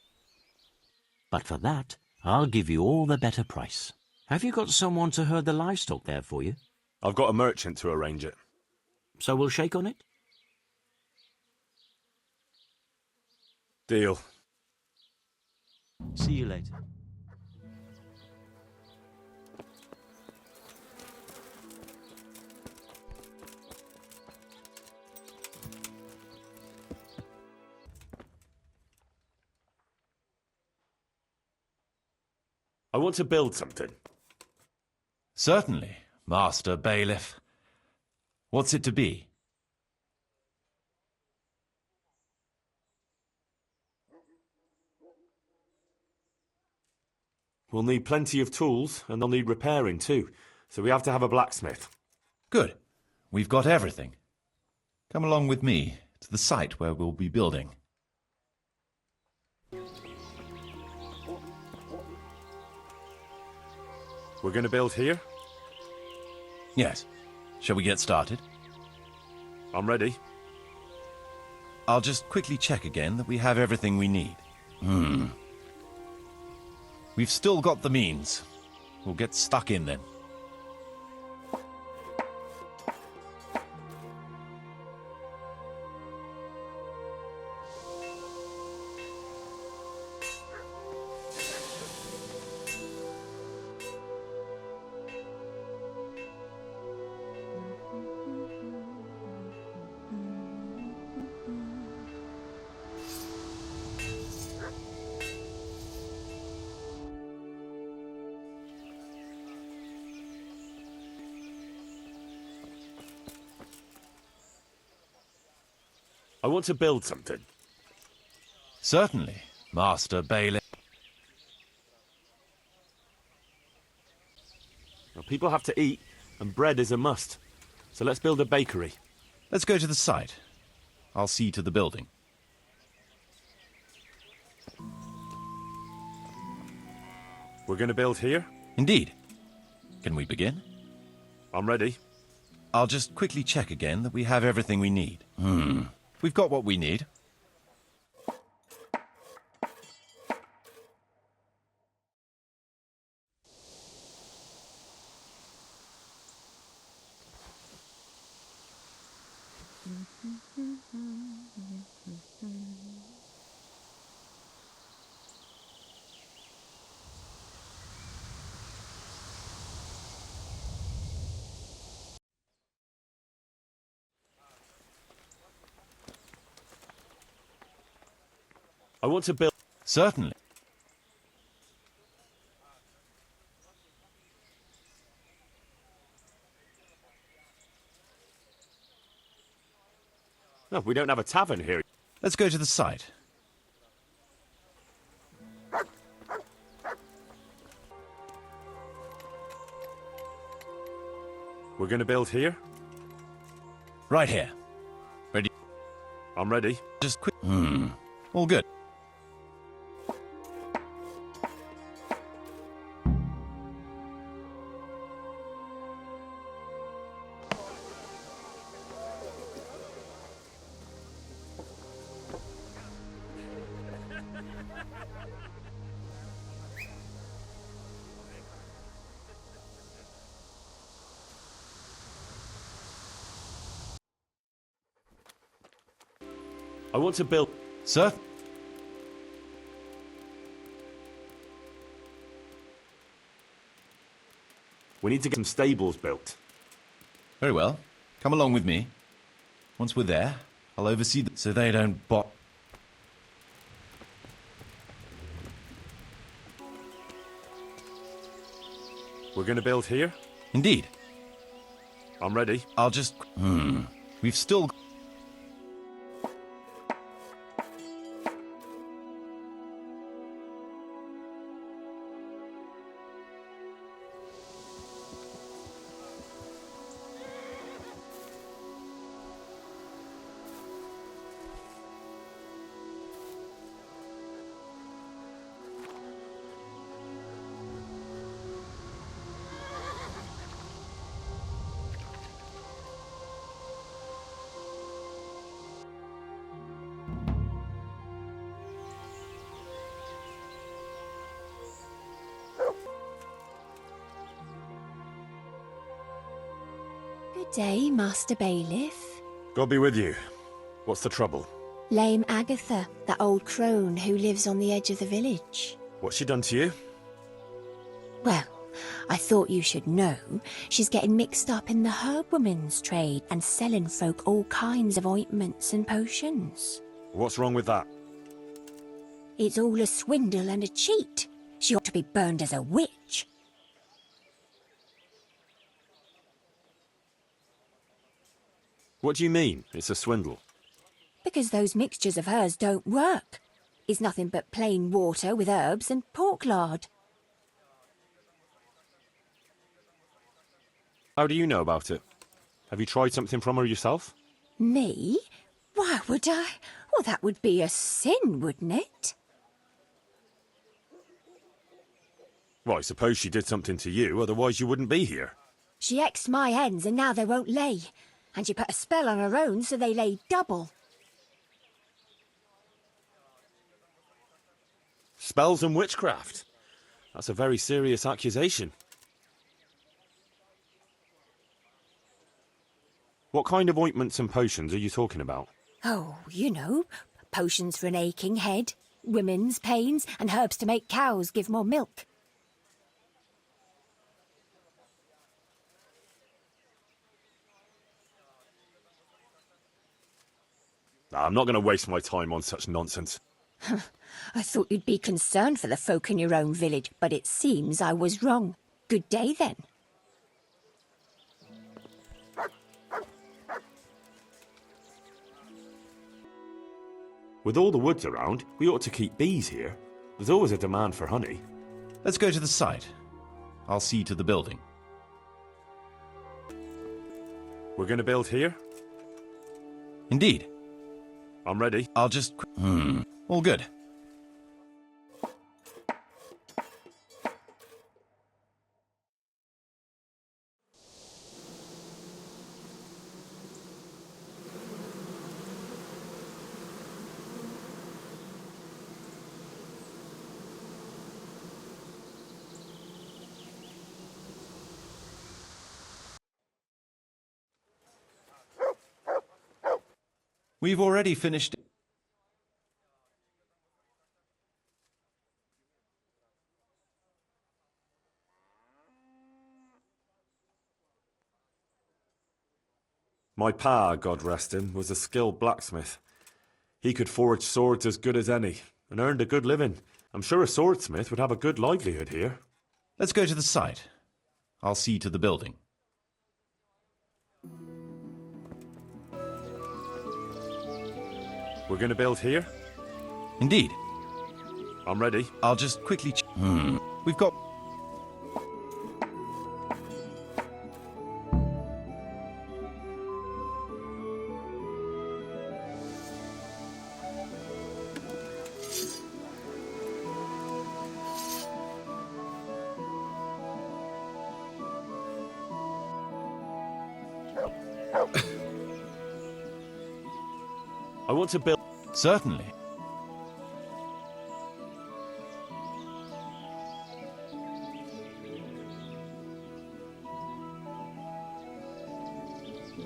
But for that, I'll give you all the better price. Have you got someone to herd the livestock there for you? I've got a merchant to arrange it. So we'll shake on it? Deal. See you later. I want to build something. Certainly, Master Bailiff. What's it to be? We'll need plenty of tools, and they'll need repairing too, so we have to have a blacksmith. Good. We've got everything. Come along with me to the site where we'll be building. We're going to build here? Yes. Shall we get started? I'm ready. I'll just quickly check again that we have everything we need. We've still got the means. We'll get stuck in then. I want to build something. Certainly, Master Bailiff. Well, people have to eat, and bread is a must. So let's build a bakery. Let's go to the site. I'll see to the building. We're going to build here? Indeed. Can we begin? I'm ready. I'll just quickly check again that we have everything we need. We've got what we need. I want to build... Certainly. No, we don't have a tavern here. Let's go to the site. We're going to build here? Right here. Ready? I'm ready. Just quick. All good. I want to build... Sir? We need to get some stables built. Very well. Come along with me. Once we're there, I'll oversee them so they don't bot. We're going to build here? Indeed. I'm ready. I'll just... We've still... Good day, Master Bailiff. God be with you. What's the trouble? Lame Agatha, that old crone who lives on the edge of the village. What's she done to you? Well, I thought you should know. She's getting mixed up in the herbwoman's trade and selling folk all kinds of ointments and potions. What's wrong with that? It's all a swindle and a cheat. She ought to be burned as a witch. What do you mean, it's a swindle? Because those mixtures of hers don't work. It's nothing but plain water with herbs and pork lard. How do you know about it? Have you tried something from her yourself? Me? Why would I? Well, that would be a sin, wouldn't it? Well, I suppose she did something to you, otherwise you wouldn't be here. She X'd my hens and now they won't lay. And she put a spell on her own so they lay double. Spells and witchcraft. That's a very serious accusation. What kind of ointments and potions are you talking about? Oh, you know, potions for an aching head, women's pains, and herbs to make cows give more milk. I'm not going to waste my time on such nonsense. I thought you'd be concerned for the folk in your own village, but it seems I was wrong. Good day, then. With all the woods around, we ought to keep bees here. There's always a demand for honey. Let's go to the site. I'll see to the building. We're going to build here? Indeed. I'm ready. I'll just... All good. We've already finished... My pa, God rest him, was a skilled blacksmith. He could forge swords as good as any, and earned a good living. I'm sure a swordsmith would have a good livelihood here. Let's go to the site. I'll see to the building. We're going to build here? Indeed. I'm ready. I'll just quickly... We've got... I want to build... Certainly.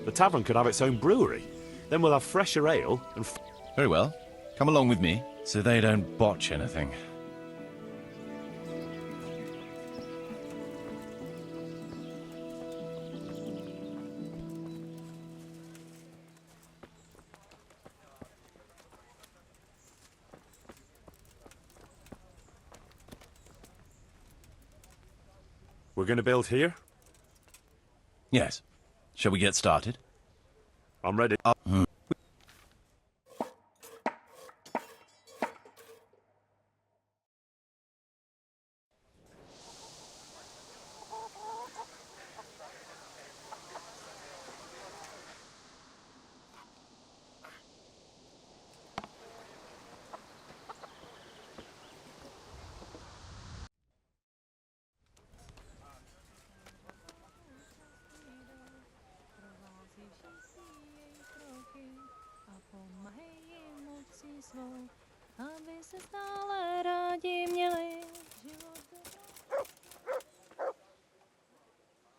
The tavern could have its own brewery. Then we'll have fresher ale and... Very well. Come along with me, so they don't botch anything. We're going to build here? Yes. Shall we get started? I'm ready. I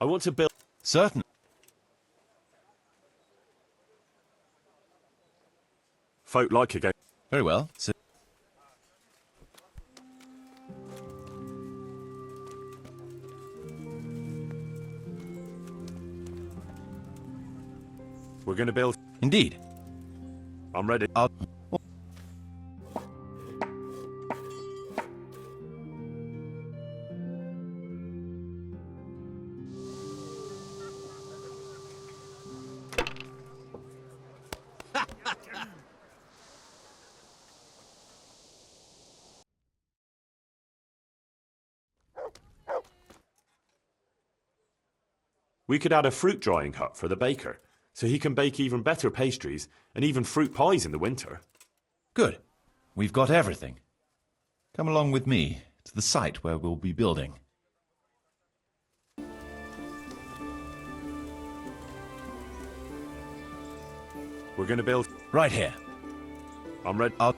want to build... Certain. Folk like a game. Very well. So we're going to build... Indeed. I'm ready. We could add a fruit drying hut for the baker, so he can bake even better pastries and even fruit pies in the winter. Good. We've got everything. Come along with me to the site where we'll be building. We're gonna build... Right here. I'm ready. I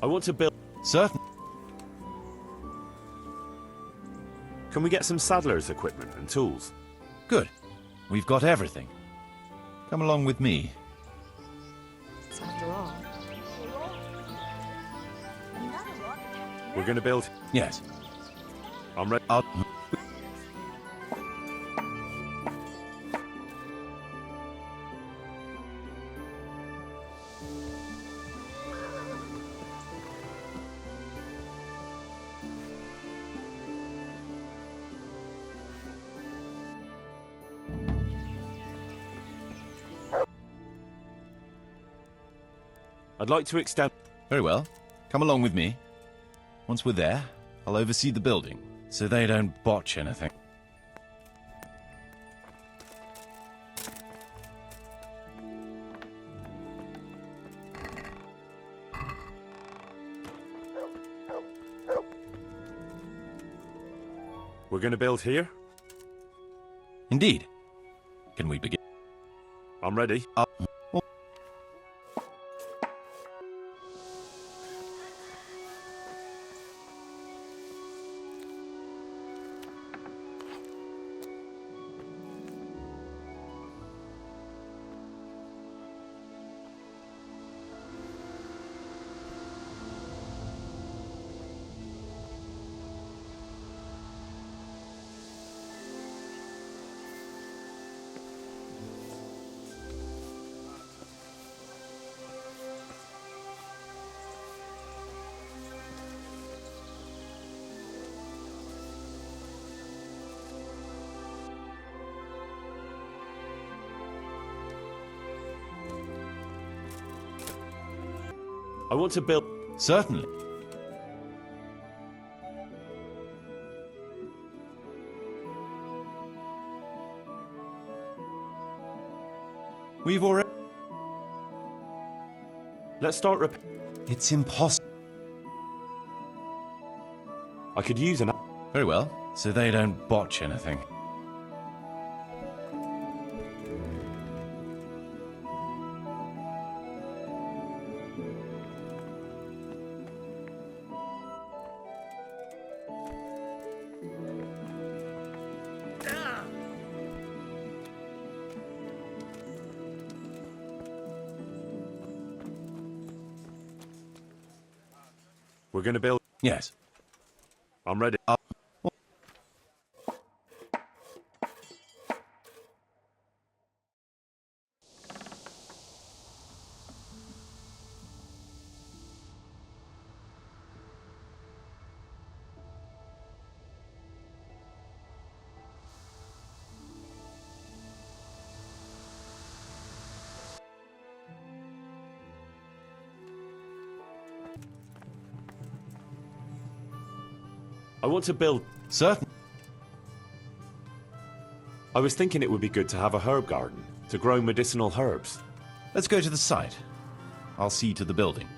want to build... Certain. Can we get some saddler's equipment and tools? Good. We've got everything. Come along with me. After all. We're gonna build... Yes. I'm ready. I'd like to extend... Very well. Come along with me. Once we're there, I'll oversee the building, so they don't botch anything. We're gonna build here? Indeed. Can we begin? I'm ready. I want to build... Certainly. We've already... Let's start It's impossible. I could use an... Very well, so they don't botch anything. We're gonna build... Yes. I'm ready. I want to build... Certain. I was thinking it would be good to have a herb garden, to grow medicinal herbs. Let's go to the site. I'll see to the building.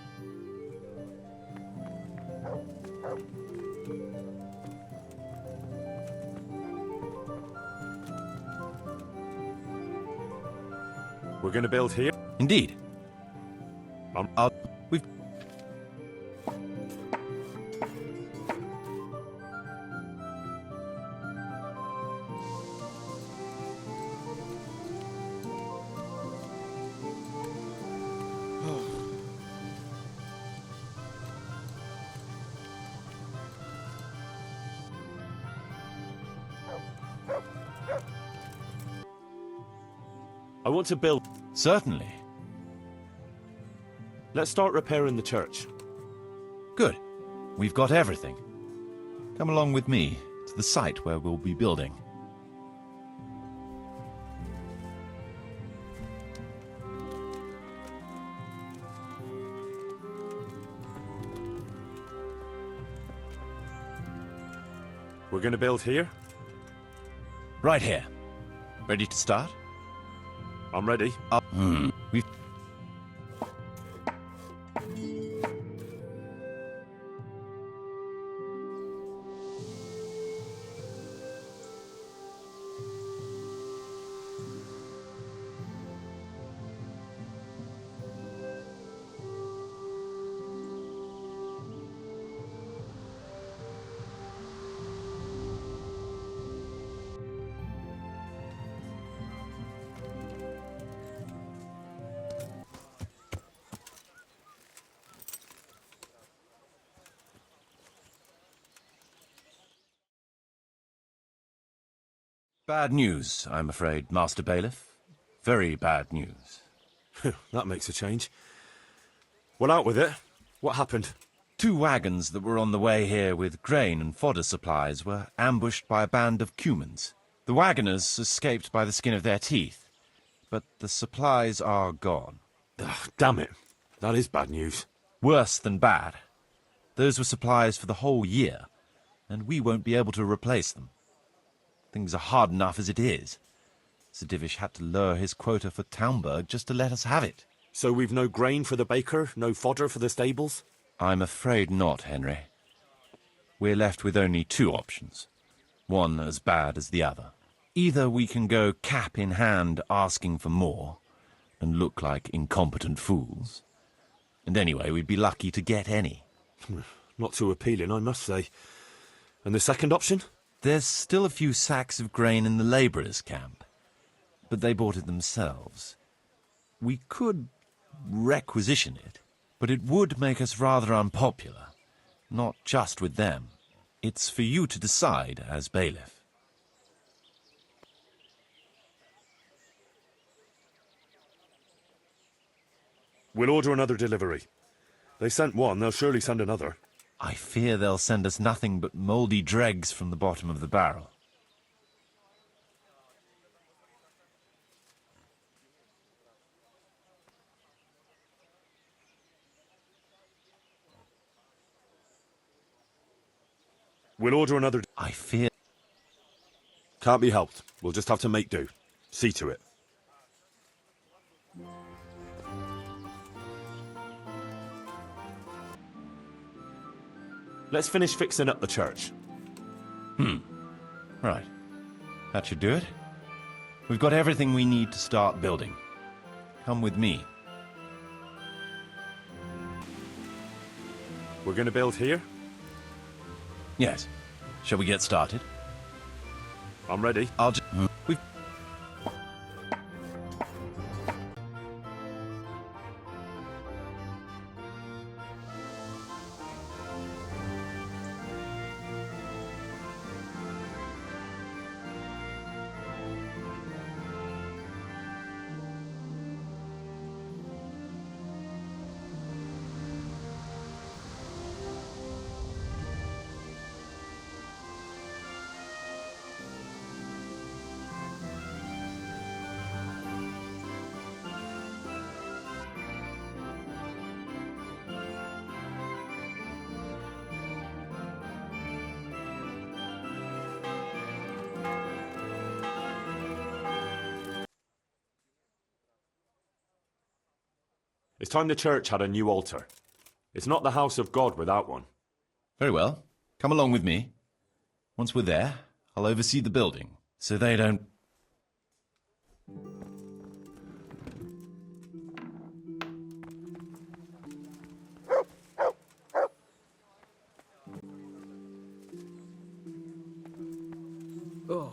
We're gonna build here? Indeed. We've... I want to build... Certainly. Let's start repairing the church. Good. We've got everything. Come along with me to the site where we'll be building. We're gonna build here? Right here. Ready to start? I'm ready. We've... Bad news, I'm afraid, Master Bailiff. Very bad news. That makes a change. Well, out with it. What happened? 2 wagons that were on the way here with grain and fodder supplies were ambushed by a band of Cumans. The wagoners escaped by the skin of their teeth, but the supplies are gone. Ugh, damn it. That is bad news. Worse than bad. Those were supplies for the whole year, and we won't be able to replace them. Things are hard enough as it is. Sir Divish had to lower his quota for Taumberg just to let us have it. So we've no grain for the baker, no fodder for the stables? I'm afraid not, Henry. We're left with only 2 options. One as bad as the other. Either we can go cap in hand asking for more, and look like incompetent fools. And anyway, we'd be lucky to get any. Not too appealing, I must say. And the second option? There's still a few sacks of grain in the labourers' camp, but they bought it themselves. We could requisition it, but it would make us rather unpopular, not just with them. It's for you to decide as bailiff. We'll order another delivery. They sent one, they'll surely send another. I fear they'll send us nothing but mouldy dregs from the bottom of the barrel. We'll order another... I fear... Can't be helped. We'll just have to make do. See to it. Let's finish fixing up the church. Right. That should do it. We've got everything we need to start building. Come with me. We're going to build here? Yes. Shall we get started? I'm ready. I'll just... We've... It's time the church had a new altar. It's not the house of God without one. Very well. Come along with me. Once we're there, I'll oversee the building, so they don't... Oh.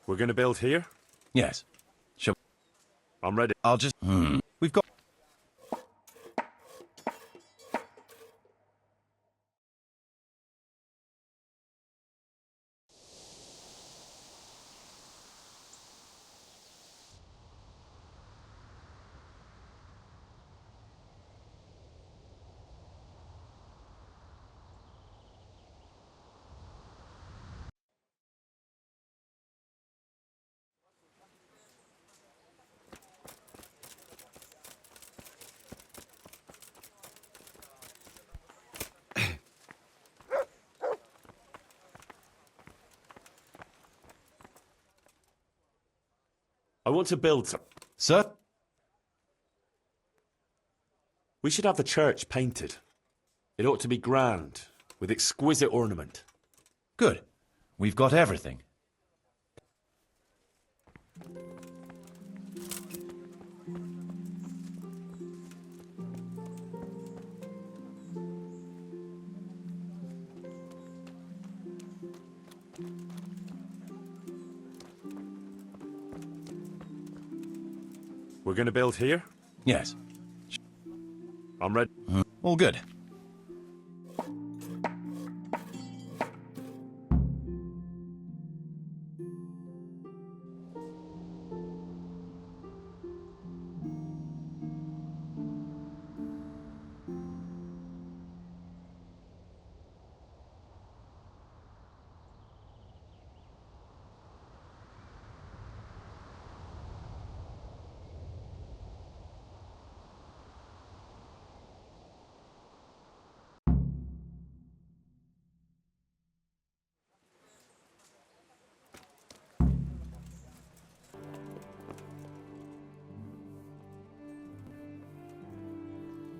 We're going to build here? Yes. Shall... I'm ready. I'll just... We've got... I want to build some. Sir? We should have the church painted. It ought to be grand, with exquisite ornament. Good. We've got everything. We're going to build here? Yes. I'm ready. All good.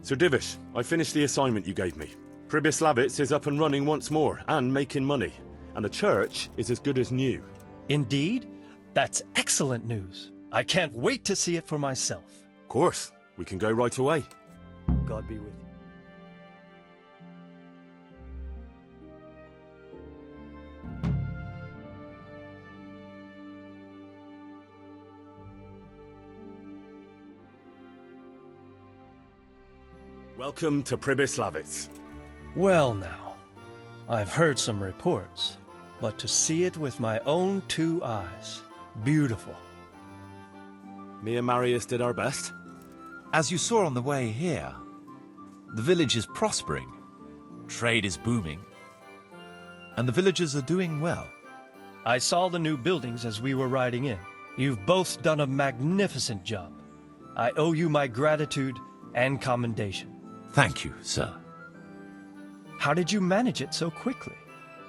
Sir Divish, I finished the assignment you gave me. Pribyslavitz is up and running once more, and making money. And the church is as good as new. Indeed? That's excellent news. I can't wait to see it for myself. Of course. We can go right away. God be with you. Welcome to Pribyslavitz. Well now, I've heard some reports, but to see it with my own 2 eyes, beautiful. Me and Marius did our best. As you saw on the way here, the village is prospering, trade is booming, and the villagers are doing well. I saw the new buildings as we were riding in. You've both done a magnificent job. I owe you my gratitude and commendation. Thank you, sir. How did you manage it so quickly?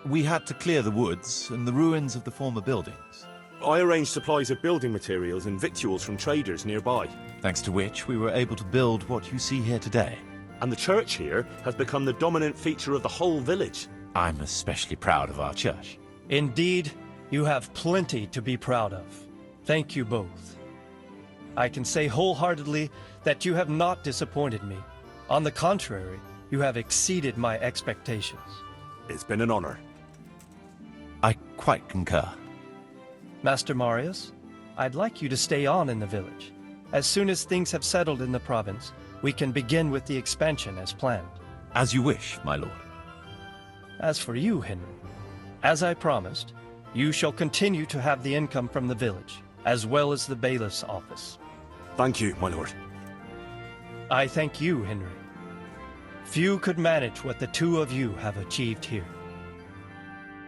We had to clear the woods and the ruins of the former buildings. I arranged supplies of building materials and victuals from traders nearby. Thanks to which we were able to build what you see here today. And the church here has become the dominant feature of the whole village. I'm especially proud of our church. Indeed, you have plenty to be proud of. Thank you both. I can say wholeheartedly that you have not disappointed me. On the contrary, you have exceeded my expectations. It's been an honor. I quite concur. Master Marius, I'd like you to stay on in the village. As soon as things have settled in the province, we can begin with the expansion as planned. As you wish, my lord. As for you, Henry, as I promised, you shall continue to have the income from the village, as well as the bailiff's office. Thank you, my lord. I thank you, Henry. Few could manage what the 2 of you have achieved here.